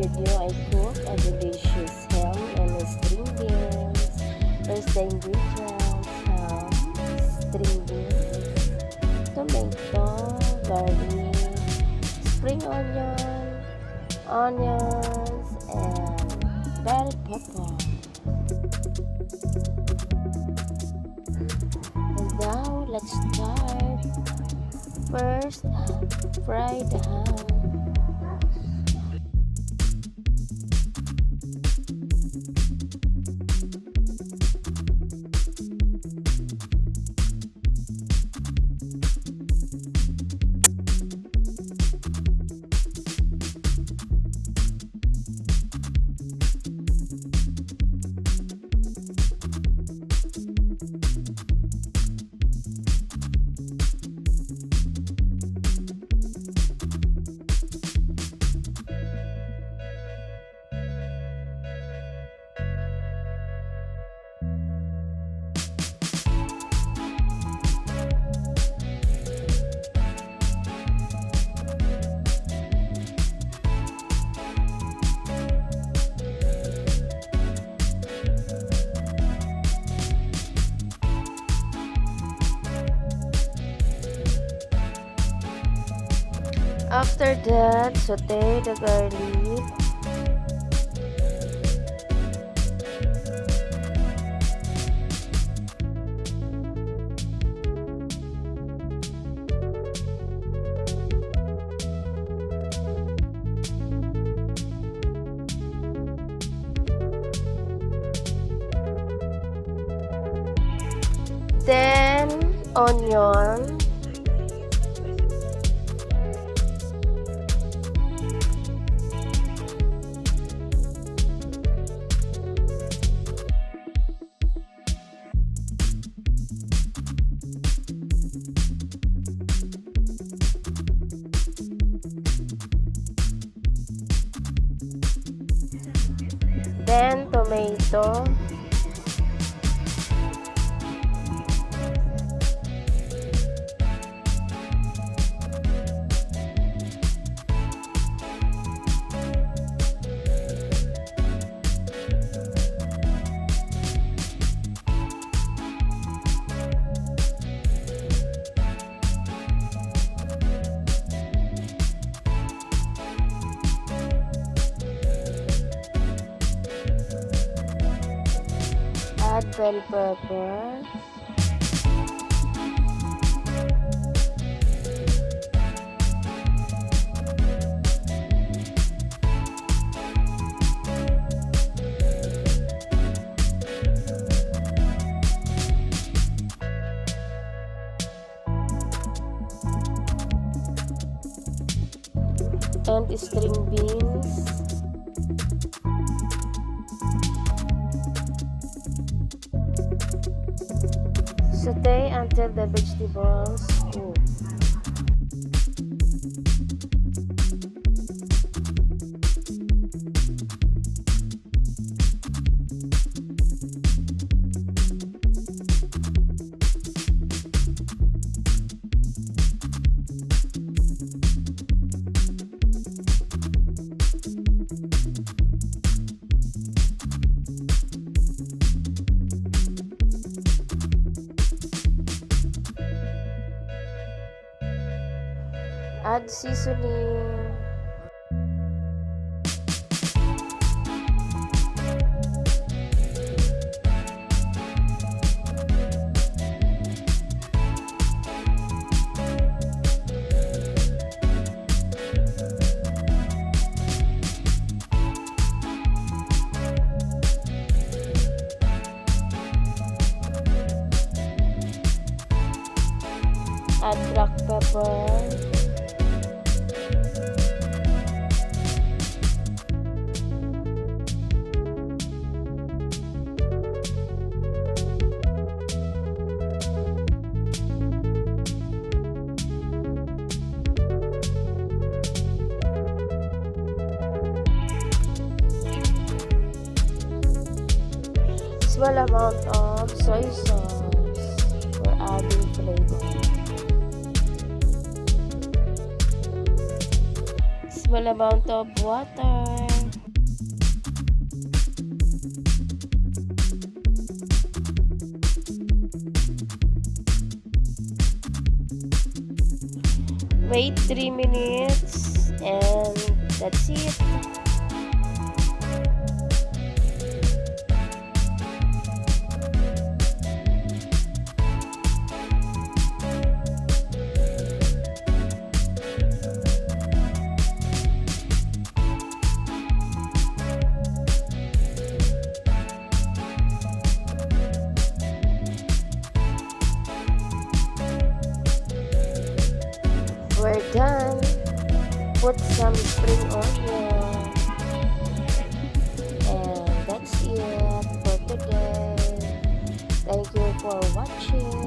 video, I cook a delicious ham and string beans. First, the ingredients: ham, string beans, tomato, garlic, spring onions, and bell pepper. And now, let's start. First, fry the ham. After that, saute the garlic. Then, onion. Then, tomato. Add bell pepper. And string beans. Saute until the vegetables cook. Add seasoning. Add black pepper. Small amount of soy sauce for adding flavor. Small amount of water. Wait 3 minutes and that's it. We're done. Put some spring onion. And that's it for today. Thank you for watching.